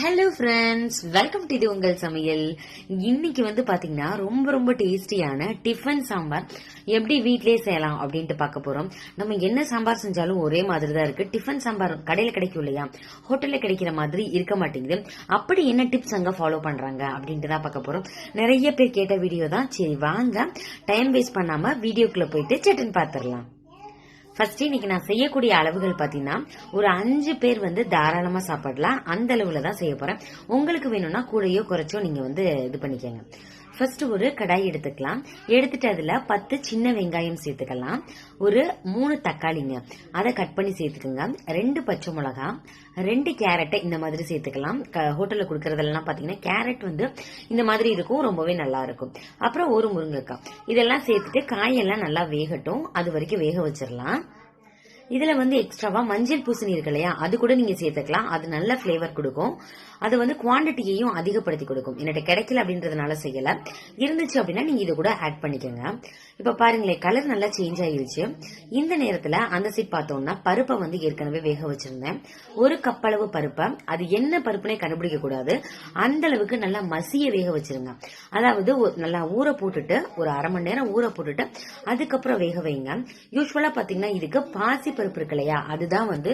Hello friends, welcome to இது உங்கள் சமையல். இன்னைக்கு வந்து பாத்தீங்கன்னா ரொம்ப டேஸ்டியான டிஃபன் சாம்பார் எப்படி வீட்லயே செய்யலாம் அப்படின்ட்டு பார்க்க போறோம். நம்ம என்ன சாம்பார் செஞ்சாலும் ஒரே மாதிரி தான் இருக்கு. டிஃபன் சாம்பார் கடையில கிடைக்கும் இல்லையா, ஹோட்டல்ல கிடைக்கிற மாதிரி இருக்க மாட்டேங்குது. அப்படி என்ன டிப்ஸ் அங்க ஃபாலோ பண்றாங்க அப்படின்ட்டு தான் பார்க்க போறோம். நிறைய பேர் கேட்ட வீடியோ தான். சரி வாங்க, டைம் வேஸ்ட் பண்ணாம வீடியோக்குள்ள போயிட்டு சட்டுன்னு பாத்துரலாம். ஃபர்ஸ்ட் இன்னைக்கு நான் செய்யக்கூடிய அளவுகள் பாத்தீங்கன்னா ஒரு 5 பேர் வந்து தாராளமா சாப்பிடலாம். அந்த அளவுல தான் செய்ய போறேன். உங்களுக்கு வேணும்னா கூடயோ குறைச்சோ நீங்க வந்து இது பண்ணிக்கங்க. ஃபர்ஸ்ட் ஒரு கடாய் எடுத்துக்கலாம். எடுத்துட்டு அதுல 10 சின்ன வெங்காயம் சேர்த்துக்கலாம். ஒரு 3 தக்காளிங்க, அதை கட் பண்ணி சேர்த்துக்கோங்க. 2 பச்சை மிளகா, 2 கேரட்டை இந்த மாதிரி சேர்த்துக்கலாம். ஹோட்டல்ல கொடுக்கறதெல்லாம் பாத்தீங்கன்னா கேரட் வந்து இந்த மாதிரி இருக்கும், ரொம்பவே நல்லா இருக்கும். அப்புறம் ஒரு முருங்கைக்காய், இதெல்லாம் சேர்த்துட்டு காயெல்லாம் நல்லா வேகட்டும், அது வரைக்கும் வேக வச்சிடலாம். இதுல வந்து எக்ஸ்ட்ராவா மஞ்சள் பூசணி இருக்கு இல்லையா, அது கூட நீங்க சேர்த்துக்கலாம். அது நல்ல பிளேவர் கொடுக்கும். அது வந்து குவான்டிட்டியையும் அதிகப்படுத்தி கொடுக்கும். என்கிட்ட கிடைக்கல அப்படின்றதுனால செய்யல. இருந்துச்சு அப்படின்னா நீங்க இது கூட ஆட் பண்ணிக்கோங்க. இப்ப பாருங்களேன், கலர் நல்லா சேஞ்ச் ஆயிருச்சு. இந்த நேரத்துல அந்த சைட் பார்த்தோம்னா பருப்பை வந்து ஏற்கனவே வேக வச்சிருந்தேன். ஒரு கப் அளவு பருப்பை, அது என்ன பருப்புனே கண்டுபிடிக்க கூடாது, அந்த அளவுக்கு நல்லா மசிய வேக வச்சிருங்க. அதாவது நல்லா ஊற போட்டுட்டு ஒரு அரை மணி நேரம் ஊற போட்டுட்டு அதுக்கப்புறம் வேக வைங்க. யூஸ்வலா பாத்தீங்கன்னா இதுக்கு பாசி பருப்பு இருக்கு இல்லையா, அதுதான் வந்து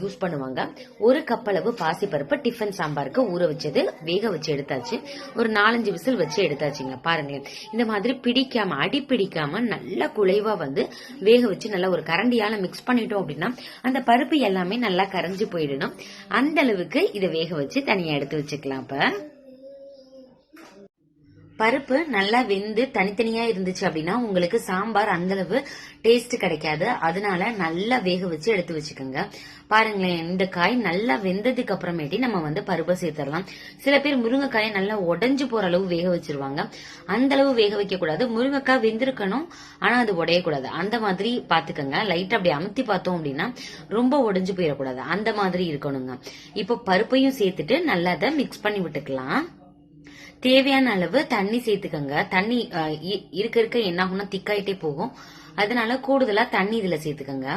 யூஸ் பண்ணுவாங்க. ஒரு கப் அளவு பாசி பருப்பு டிஃபன் சாம்பாருக்கு ஊற வச்சது வேக வச்சு எடுத்தாச்சு. ஒரு 4-5 விசில் வச்சு எடுத்தாச்சுங்க. பாருங்களேன், இந்த மாதிரி பிடிக்காம அடி பிடிக்காம நல்லா குழைவா வந்து வேக வச்சு நல்லா ஒரு கரண்டியால மிக்ஸ் பண்ணிட்டோம் அப்படின்னா அந்த பருப்பு எல்லாமே நல்லா கரைஞ்சு போயிடணும். அந்த அளவுக்கு இதை வேக வச்சு தனியா எடுத்து வச்சுக்கலாம். இப்ப பருப்பு நல்லா வெந்து தனித்தனியா இருந்துச்சு அப்படின்னா உங்களுக்கு சாம்பார் அந்த அளவு டேஸ்ட் கிடைக்காது. அதனால நல்லா வேக வச்சு எடுத்து வச்சுக்கோங்க. பாருங்களேன், இந்த காய் நல்லா வெந்ததுக்கு அப்புறமேட்டி நம்ம வந்து பருப்பை சேர்த்துடலாம். சில பேர் முருங்கைக்காயை நல்லா உடைஞ்சு போற அளவு வேக வச்சிருவாங்க. அந்த அளவு வேக வைக்க கூடாது. முருங்கைக்காய் வெந்திருக்கணும், ஆனா அது உடையக்கூடாது. அந்த மாதிரி பாத்துக்கோங்க. லைட்டா அப்படி அமுத்தி பார்த்தோம் அப்படின்னா ரொம்ப உடைஞ்சு போயிடக்கூடாது. அந்த மாதிரி இருக்கணுங்க. இப்போ பருப்பையும் சேர்த்துட்டு நல்லா அதை மிக்ஸ் பண்ணி விட்டுக்கலாம். தேவையான அளவு தண்ணி சேர்த்துக்கங்க. தண்ணி இருக்க என்ன ஆகும்னா திக்காயிட்டே போகும். அதனால கூடுதலா தண்ணி இதுல சேர்த்துக்கங்க.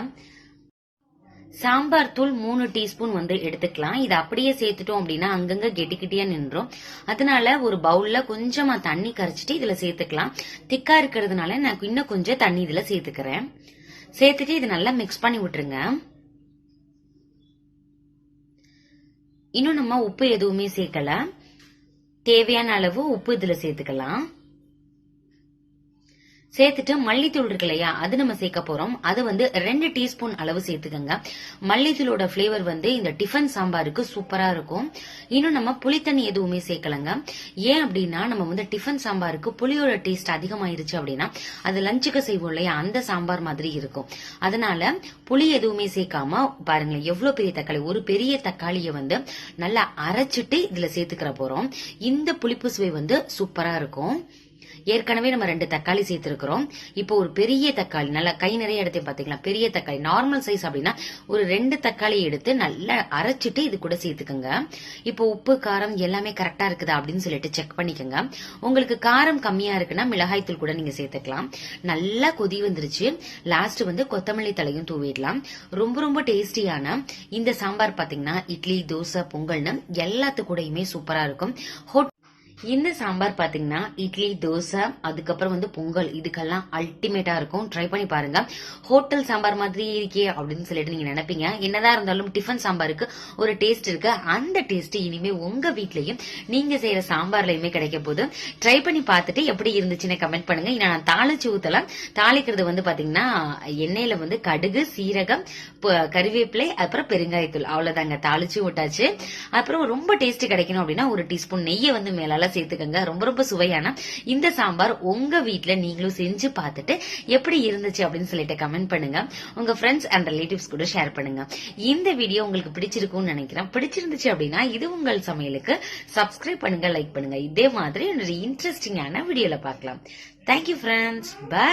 சாம்பார் தூள் 3 டீஸ்பூன் வந்து எடுத்துக்கலாம். இது அப்படியே சேர்த்துட்டோம் அப்படின்னா அங்கங்க கெட்டிக்கிட்டியா நின்றோம். அதனால ஒரு பவுல்ல கொஞ்சமா தண்ணி கரைச்சிட்டு இதுல சேர்த்துக்கலாம். திக்கா இருக்கிறதுனால நான் இன்னும் கொஞ்சம் தண்ணி இதுல சேர்த்துக்கிறேன். சேர்த்துட்டு இது நல்லா மிக்ஸ் பண்ணி விட்டுருங்க. இன்னும் நம்ம உப்பு எதுவுமே சேர்க்கல. தேவையான அளவு உப்பு இதுல சேர்த்துக்கலாம். சேர்த்துட்டு மல்லித்தூள் இருக்கு இல்லையா, அது நம்ம சேர்க்க போறோம். அது வந்து 2 டீஸ்பூன் அளவு சேர்த்துக்கங்க. மல்லித்தூளோட பிளேவர் வந்து இந்த டிஃபன் சாம்பாருக்கு சூப்பரா இருக்கும். இன்னும் நம்ம புளித்தண்ணி எதுவுமே சேர்க்கலங்க. ஏன் அப்படின்னா நம்ம வந்து டிஃபன் சாம்பாருக்கு புளியோட டேஸ்ட் அதிகமாயிருச்சு அப்படின்னா அது லஞ்சுக்கு செய்வோம் இல்லையா, அந்த சாம்பார் மாதிரி இருக்கும். அதனால புளி எதுவுமே சேர்க்காம பாருங்களேன், எவ்வளவு பெரிய தக்காளி, ஒரு பெரிய தக்காளியை வந்து நல்லா அரைச்சிட்டு இதுல சேர்த்துக்கிற போறோம். இந்த புளிப்பு சுவை வந்து சூப்பரா இருக்கும். ஏற்கனவே நம்ம 2 தக்காளி சேர்த்திருக்கிறோம். இப்போ ஒரு பெரிய தக்காளி, நல்லா கை நிறைய எடுத்து பாத்தீங்களா, பெரிய தக்காளி நார்மல் சைஸ் அப்படின்னா ஒரு 2 தக்காளி எடுத்து நல்லா அரைச்சிட்டு இது கூட சேர்த்துக்கோங்க. இப்போ உப்பு காரம் எல்லாமே கரெக்டா இருக்குதா அப்படின்னு சொல்லிட்டு செக் பண்ணிக்கோங்க. உங்களுக்கு காரம் கம்மியா இருக்குன்னா மிளகாய் தூள் கூட நீங்க சேர்த்துக்கலாம். நல்லா கொதி வந்துருச்சு. லாஸ்ட் வந்து கொத்தமல்லி தலையும் தூவிடலாம். ரொம்ப டேஸ்டியான இந்த சாம்பார் பாத்தீங்கன்னா இட்லி, தோசை, பொங்கல்னு எல்லாத்து கூடயுமே சூப்பரா இருக்கும். இந்த சாம்பார் பாத்தீங்கன்னா இட்லி, தோசை, அதுக்கப்புறம் வந்து பொங்கல், இதுக்கெல்லாம் அல்டிமேட்டா இருக்கும். ட்ரை பண்ணி பாருங்க. ஹோட்டல் சாம்பார் மாதிரி இருக்கே அப்படின்னு சொல்லிட்டு நீங்க நினைப்பீங்க. என்னதான் இருந்தாலும் டிஃபன் சாம்பாருக்கு ஒரு டேஸ்ட் இருக்கு. அந்த டேஸ்ட் இனிமே உங்க வீட்லயும் நீங்க செய்யற சாம்பார்லயுமே கிடைக்க போகுது. ட்ரை பண்ணி பார்த்துட்டு எப்படி இருந்துச்சுன்னு கமெண்ட் பண்ணுங்க. நான் தாளிச்சு ஊத்தலாம். தாளிக்கிறது வந்து பாத்தீங்கன்னா எண்ணெயில வந்து கடுகு, சீரகம், கறிவேப்பிலை, அப்புறம் பெருங்காயத்தூள், அவ்வளவுதாங்க. தாளிச்சு விட்டாச்சு. அப்புறம் ரொம்ப டேஸ்ட் கிடைக்கணும் அப்படின்னா ஒரு டீஸ்பூன் நெய்யை வந்து மேலால சேர்த்துக்கங்க. ரொம்ப சுவையான இந்த சாம்பார் உங்க வீட்ல நீங்களும் செஞ்சு பார்த்துட்டு எப்படி இருந்துச்சு அப்படின்னு சொல்லிட்டு கமெண்ட் பண்ணுங்க. உங்க ஃப்ரெண்ட்ஸ் அண்ட் ரிலேட்டிவ்ஸ் கூட ஷேர் பண்ணுங்க. இந்த வீடியோ உங்களுக்கு பிடிச்சிருக்கும்னு நினைக்கிறேன். பிடிச்சிருந்துச்சு அப்படின்னா இது உங்கள் சமையலுக்கு சப்ஸ்கிரைப் பண்ணுங்க, லைக் பண்ணுங்க. இதே மாதிரி ஒரு இன்ட்ரெஸ்டிங்கான வீடியோல பார்க்கலாம். Thank you friends, by.